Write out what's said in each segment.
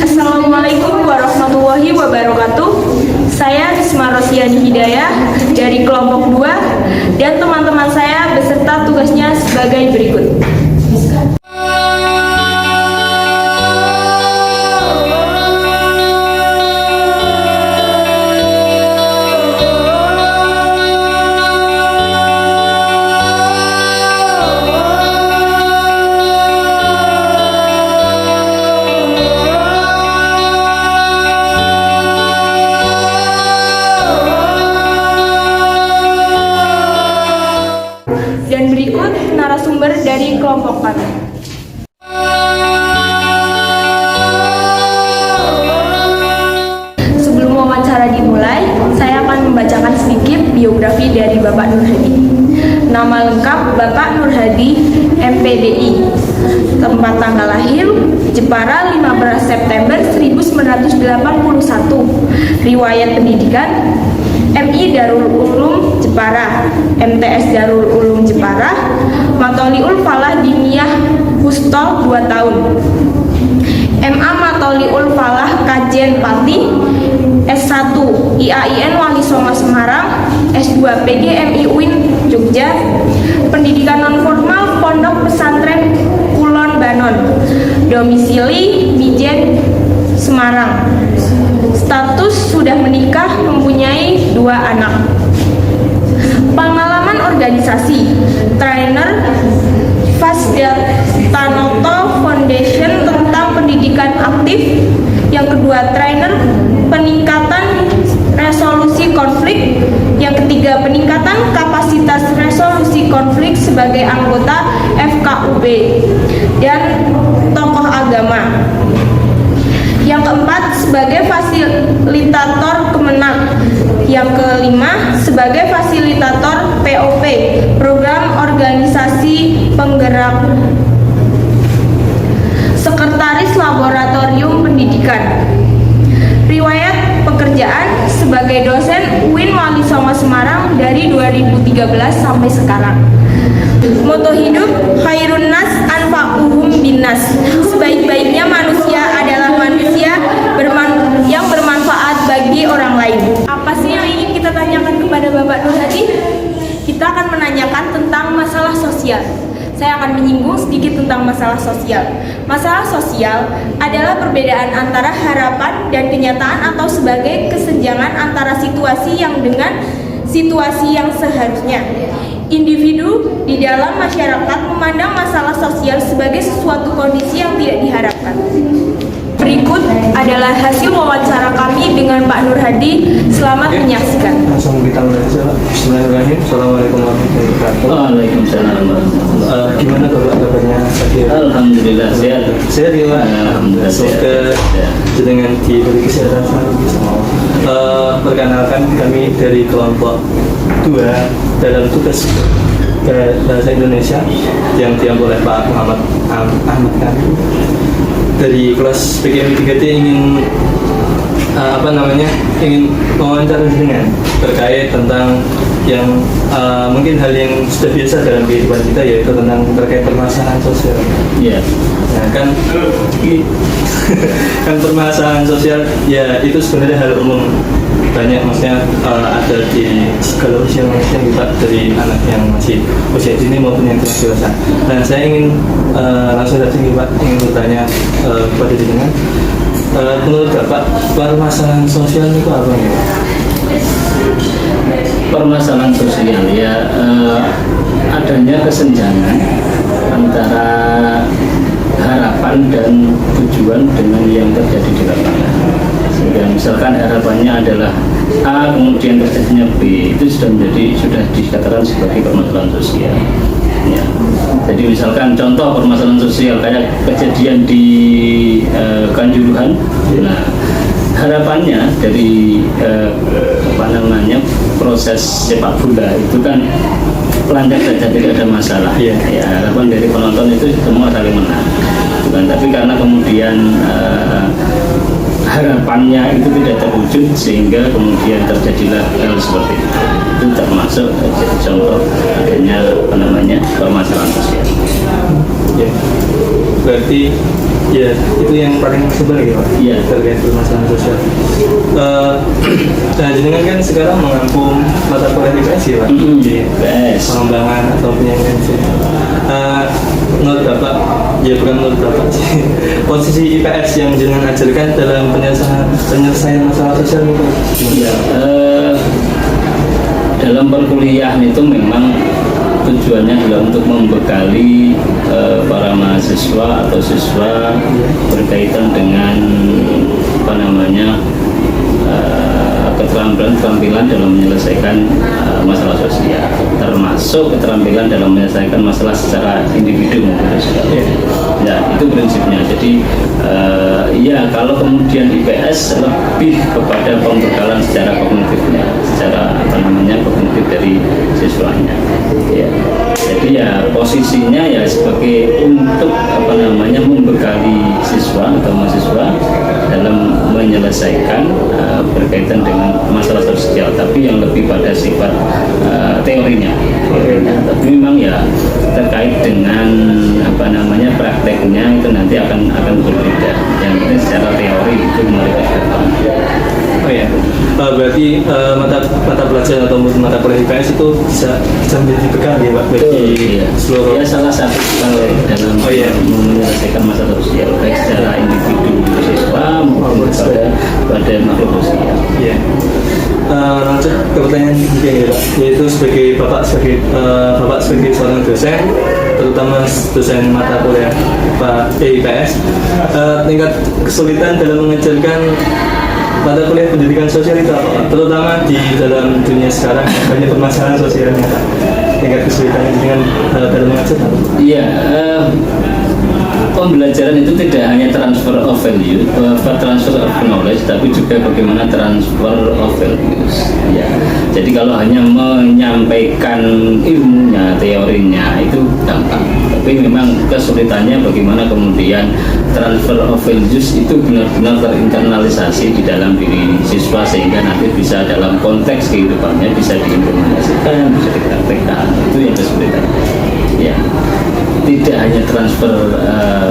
Assalamualaikum warahmatullahi wabarakatuh. Saya Risma Rosiani Hidayah dari kelompok 2 dan teman-teman saya beserta tugasnya sebagai berikut. Dan berikut narasumber dari kelompok kami. Sebelum wawancara dimulai, saya akan membacakan sedikit biografi dari Bapak Nur Hadi. Nama lengkap Bapak Nur Hadi, MPDI. Tempat tanggal lahir Jepara 15 September 1981. Riwayat pendidikan MI Darul Ulum Jepara, MTS Darul Ulum Jepara, Matoliul Falah Diniyah Hustol 2 tahun, MA Matoliul Falah Kajen Pati, S1 IAIN Wali Songo Semarang, S2 PGMI UIN Jogja, pendidikan nonformal Pondok Pesantren Kulon Banon, domisili Mijen Semarang. Status sudah menikah, mempunyai 2 anak. Pengalaman organisasi, trainer Fasdatanoto Foundation tentang pendidikan aktif. Yang kedua, trainer peningkatan resolusi konflik. Yang ketiga, peningkatan kapasitas resolusi konflik sebagai anggota FKUB dan tokoh agama. Yang keempat, sebagai fasilitator Kemenang. Yang kelima, sebagai fasilitator POP, Program Organisasi Penggerak. Sekretaris Laboratorium Pendidikan. Riwayat pekerjaan sebagai dosen UIN Wali Songo Semarang dari 2013 sampai sekarang. Moto hidup, khairun nas anfa'uhum binnas. Sebaik-baiknya manusia adalah manusia yang bermanfaat bagi orang lain. Apa sih yang ingin kita tanyakan kepada Bapak Nur Hadi? Kita akan menanyakan tentang masalah sosial. Saya akan menyinggung sedikit tentang masalah sosial. Masalah sosial adalah perbedaan antara harapan dan kenyataan atau sebagai kesenjangan antara situasi yang dengan situasi yang seharusnya. Individu di dalam masyarakat memandang masalah sosial sebagai sesuatu kondisi yang tidak diharapkan. Berikut adalah hasil wawancara kami dengan Pak Nur Hadi. Selamat menyaksikan. Langsung kita mulai saja. Bismillahirrahmanirrahim. Assalamualaikum warahmatullahi wabarakatuh. Waalaikumsalam. Gimana kabarnya? Alhamdulillah sehat. Sehat ya Pak. Alhamdulillah Semoga dengan diberi kesehatan selalu bisa. Perkenalkan kami dari kelompok 2 dalam tugas bahasa Indonesia yang diambil oleh Pak Muhammad Ahmad kami dari kelas PGMI 3T ingin ingin mewawancara dengan terkait tentang yang mungkin hal yang sudah biasa dalam kehidupan kita, yaitu tentang terkait permasalahan sosial. Iya. Nah, kan permasalahan sosial ya itu sebenarnya hal umum, banyak maksudnya ada di segala usia manusia kita, dari anak yang masih usia dini maupun yang telah dewasa. Nah, saya ingin langsung saja Pak ingin bertanya kepada dengan menurut Bapak permasalahan sosial itu apa ya? Permasalahan sosial ya adanya kesenjangan antara harapan dan tujuan dengan yang terjadi di lapangan. Sehingga misalkan harapannya adalah A, kemudian terjadinya B, itu sudah dikatakan sebagai permasalahan sosial. Ya. Jadi misalkan contoh permasalahan sosial kayak kejadian di Kanjuruhan. Nah, harapannya dari proses sepak bola itu kan lancar saja, tidak ada masalah. Ya, harapan dari penonton itu semua saling menang. Bukan, tapi karena kemudian harapannya itu tidak terwujud sehingga kemudian terjadilah hal seperti itu. Itu termasuk jadi contoh adanya permasalahan sosial. Ya. berarti ya itu yang paling sebenarnya ya Pak? Iya. Terkait permasalahan sosial. Nah jenengan kan sekarang mengampu mata kuliah IPS ya Pak? Di IPS. pengembangan atau penyanyian sih. Menurut Bapak, ya bukan menurut Bapak sih, posisi IPS yang jenengan ajarkan dalam penyelesaian masalah sosial itu Ya, dalam perkuliahan itu memang tujuannya adalah untuk membekali para mahasiswa atau siswa berkaitan dengan apa namanya keterampilan dalam menyelesaikan masalah sosial, termasuk keterampilan dalam menyelesaikan masalah secara individu maupun sosial. Ya, itu prinsipnya. Jadi ya kalau kemudian IPS lebih kepada pembekalan secara kognitifnya, secara apa namanya kognitif dari siswanya. Ya. Jadi ya posisinya ya sebagai untuk apa namanya membekali siswa atau mahasiswa dalam menyelesaikan berkaitan dengan masalah sosial, tapi yang lebih pada sifat teorinya. Tapi memang ya terkait dengan apa namanya prakteknya itu nanti akan berbeda. Yang penting secara teori itu mereka dapat. Oh ya, berarti mata pelajaran atau mata kuliah IPS itu bisa menjadi bekal ya Pak bagi seluruh. Ya salah satu kalau dalam menyelesaikan masalah sosial baik secara individu siswa maupun pada makhluk sosial. Iya. Lanjut ke pertanyaan ketiga ya Pak, yaitu sebagai Bapak sebagai seorang dosen, terutama dosen mata kuliah IPS, tingkat kesulitan dalam mengajarkan mata kuliah pendidikan sosial itu apa Pak? Terutama di dalam dunia sekarang banyak permasalahan sosialnya Pak. Tingkat kesulitannya dengan dalam mengajar apa? Iya, pembelajaran itu tidak hanya transfer of value, transfer of knowledge, tapi juga bagaimana transfer of values. Ya, jadi kalau hanya menyampaikan ilmunya, teorinya itu gampang. Tapi memang kesulitannya bagaimana kemudian transfer of values itu benar-benar terinternalisasi di dalam diri siswa sehingga nanti bisa dalam konteks kehidupannya bisa diimplementasikan, bisa dipraktekkan. Itu yang kesulitan. Ya. Tidak hanya transfer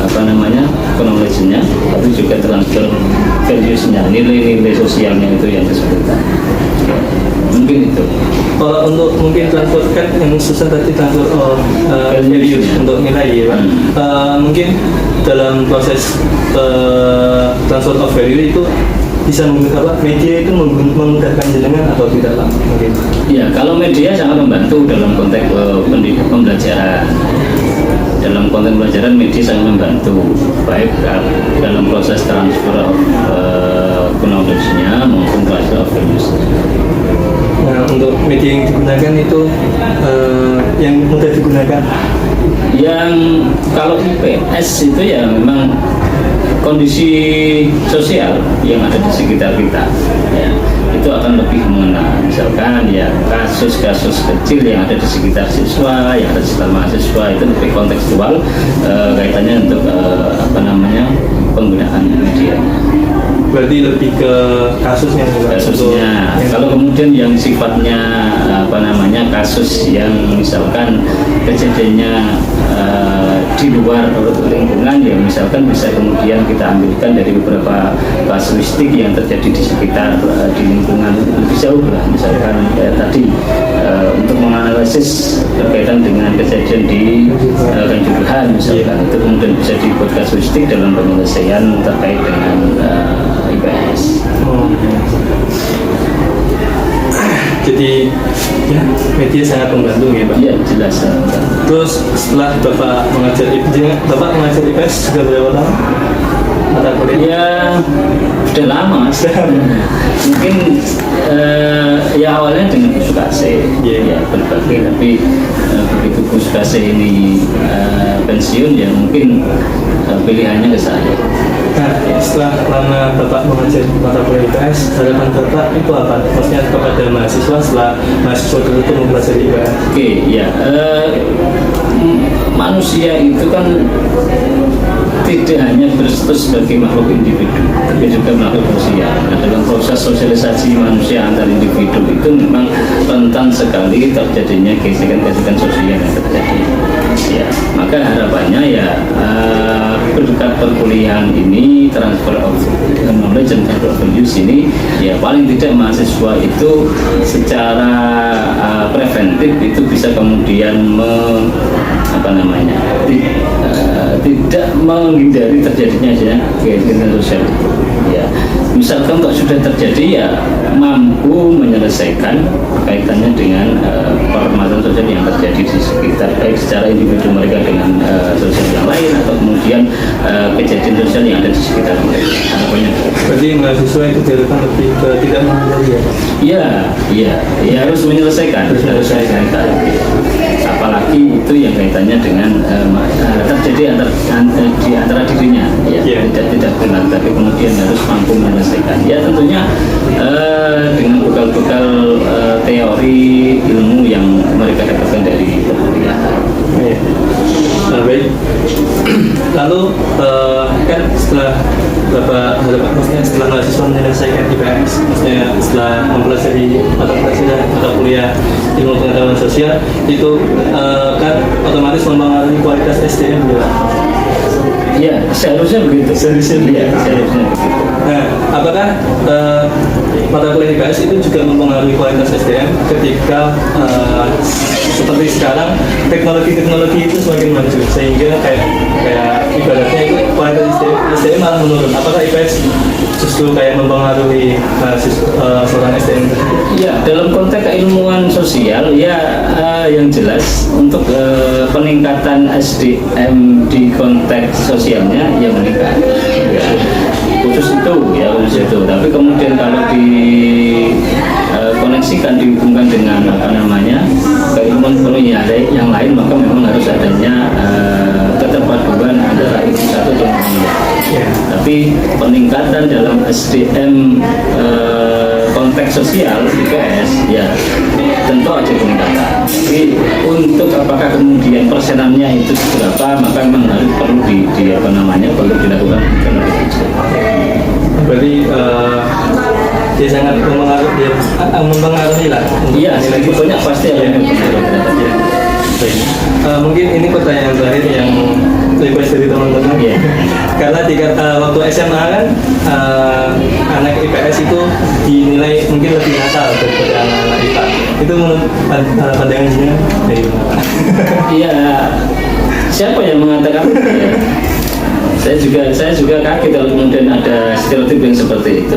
apa namanya knowledge-nya, tapi juga transfer values-nya, nilai-nilai sosialnya itu yang kesulitan. Mungkin itu. Kalau untuk mungkin transfer kan yang susah tadi transfer values untuk nilai ya Pak. Mungkin dalam proses transfer of value itu bisa menggunakan media itu memudahkan jenengan atau tidak Pak? Mungkin. Ya, kalau media sangat membantu dalam konteks pembelajaran. Dalam konteks pembelajaran media sangat membantu baik dalam proses transfer of knowledge-nya maupun transfer of values. Nah, untuk media yang digunakan itu yang mudah digunakan. Yang kalau IPS itu ya memang kondisi sosial yang ada di sekitar kita, ya, itu akan lebih mengenal. Misalkan ya kasus-kasus kecil yang ada di sekitar siswa, yang ada di sekitar mahasiswa itu lebih kontekstual kaitannya untuk apa namanya penggunaan media. Berarti lebih ke kasusnya juga. Kasusnya. Kalau kemudian yang sifatnya apa namanya kasus yang misalkan kejadiannya di luar lingkungan ya misalkan bisa kemudian kita ambilkan dari beberapa kasuistik yang terjadi di sekitar di lingkungan lebih jauh lah misalkan tadi untuk menganalisis berkaitan dengan kejadian di Kanjuruhan misalkan itu kemudian bisa dibuat kasuistik dalam penyelesaian terkait dengan IPS. Jadi ya media sangat membantu ya Pak. Iya jelas. Terus setelah Bapak mengajar IPS sudah berapa lama? Mata kuliah? Ya sudah lama. Mungkin ya awalnya dengan Kusukase, ya berbagai tapi begitu Kusukase ini pensiun ya mungkin pilihannya ke saya. Nah, setelah lama Bapak mengajar mata kuliah IPS, harapan Bapak itu apa? Maksudnya kepada mahasiswa setelah mahasiswa itu mempelajari IPS? Oke, ya manusia itu kan tidak hanya berstatus sebagai makhluk individu, tapi juga makhluk sosial. Nah, dalam proses sosialisasi manusia antar individu itu memang rentan sekali terjadinya gesekan-gesekan sosial yang terjadi. Ya, maka harapannya ya berkat perkuliahan ini, transfer of knowledge dan transfer of values ini, ya paling tidak mahasiswa itu secara preventif itu bisa kemudian tidak menghindari terjadinya gesekan sosial. Ya, misalkan kalau sudah terjadi ya mampu menyelesaikan kaitannya dengan permasalahan sosial yang terjadi di sekitar, baik secara individu mereka dengan sosial yang lain atau kemudian kejadian sosial yang ada di sekitar mereka. Berarti mahasiswa itu diharapkan lebih ke tidak menghindari ya? Iya, harus menyelesaikan. Apalagi itu yang kaitannya dengan terjadi di antara dirinya, ya tidak benar, tapi kemudian harus mampu menyelesaikan. Ya tentunya dengan bekal-bekal teori ilmu yang mereka dapatkan dari perkuliahan. Ya. Baik. Lalu kan setelah maksudnya setelah mahasiswa menyelesaikan IPS, maksudnya setelah mempelajari mata kuliah ilmu pengetahuan sosial itu kan otomatis mempengaruhi kualitas SDM ya. Ya, seharusnya begitu. Seharusnya begitu. Nah, apakah mata kuliah IPS itu juga mempengaruhi kualitas SDM ketika seperti sekarang teknologi itu semakin maju sehingga kayak ibaratnya itu kualitas SDM malah menurun. Apakah IPS justru kayak mempengaruhi seorang SDM tersebut? Ya, dalam konteks keilmuan sosial ya yang jelas untuk peningkatan SDM di konteks sosialnya ya meningkat. Ya. Khusus itu. Tapi kemudian kalau dikoneksikan dihubungkan dengan keilmuan yang lain, maka memang harus adanya keterpaduan antara itu satu dengan yang lain. Tapi peningkatan dalam SDM konteks sosial IPS ya tentu ada peningkatan. Tapi untuk apakah kemudian persenannya itu berapa, maka memang harus perlu perlu dilakukan. Berarti dia sangat mempengaruhi lah. Iya, banyak pasti ada yang mempengaruhi. Mungkin ini pertanyaan terakhir yang request dari teman-teman. Yeah. Karena waktu SMA kan anak IPS itu dinilai mungkin lebih nakal daripada anak-anak IPA. Itu menurut pandangan jenengan dari mana? Iya, siapa yang mengatakan? Ya. Saya juga kaget kalau kemudian ada stereotip yang seperti itu.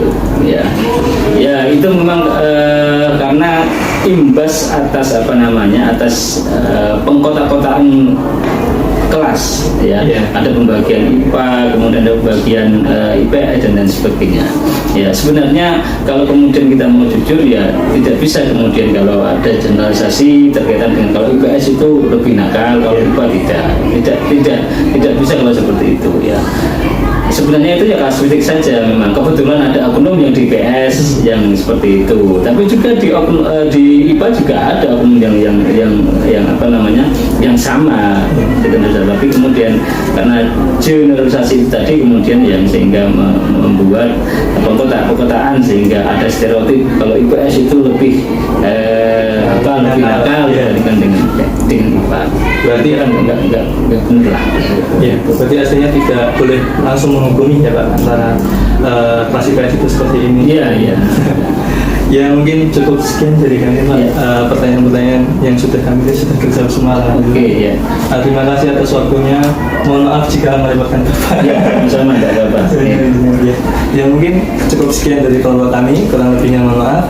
Ya itu memang karena imbas atas atas pengkotak-kotaan kelas ya. Ada pembagian IPA, kemudian ada pembagian IPS dan lain sebagainya. Ya sebenarnya kalau kemudian kita mau jujur ya tidak bisa kemudian kalau ada generalisasi terkaitan dengan kalau IPS itu lebih nakal, kalau IPA tidak bisa kalau seperti itu ya. Sebenarnya itu ya kasuistik saja, memang kebetulan ada oknum yang di IPS yang seperti itu, tapi juga di IPA juga ada oknum yang sama gitu. Tapi kemudian karena generalisasi tadi kemudian yang sehingga membuat pengkotaan sehingga ada stereotip kalau IPS itu lebih nakal dibandingkan dengan IPA. Berarti kan enggak benar lah. Ya, berarti aslinya tidak boleh langsung menghukumi ya Pak antara kelas IPS itu seperti ini. Iya. Ya mungkin cukup sekian dari kami Pak. Pertanyaan-pertanyaan yang sudah kami sudah terjawab semua. Oke. Terima kasih atas waktunya. Mohon maaf jika merepotkan Bapak. Sama tidak apa-apa. Ya mungkin cukup sekian dari kelompok kami. Kurang lebihnya mohon maaf.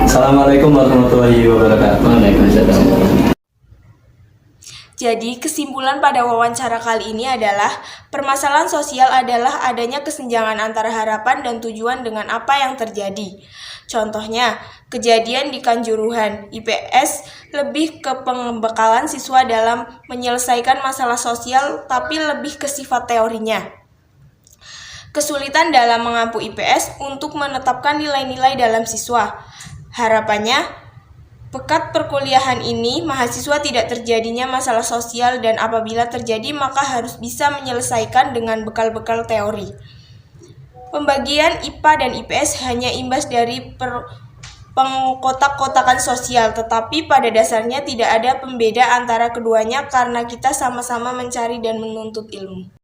Assalamualaikum warahmatullahi wabarakatuh. Waalaikumsalam. Jadi, kesimpulan pada wawancara kali ini adalah permasalahan sosial adalah adanya kesenjangan antara harapan dan tujuan dengan apa yang terjadi. Contohnya, kejadian di Kanjuruhan, IPS lebih ke pembekalan siswa dalam menyelesaikan masalah sosial tapi lebih ke sifat teorinya. Kesulitan dalam mengampu IPS untuk menetapkan nilai-nilai dalam siswa. Harapannya, pekat perkuliahan ini, mahasiswa tidak terjadinya masalah sosial dan apabila terjadi maka harus bisa menyelesaikan dengan bekal-bekal teori. Pembagian IPA dan IPS hanya imbas dari pengkotak-kotakan sosial, tetapi pada dasarnya tidak ada pembeda antara keduanya karena kita sama-sama mencari dan menuntut ilmu.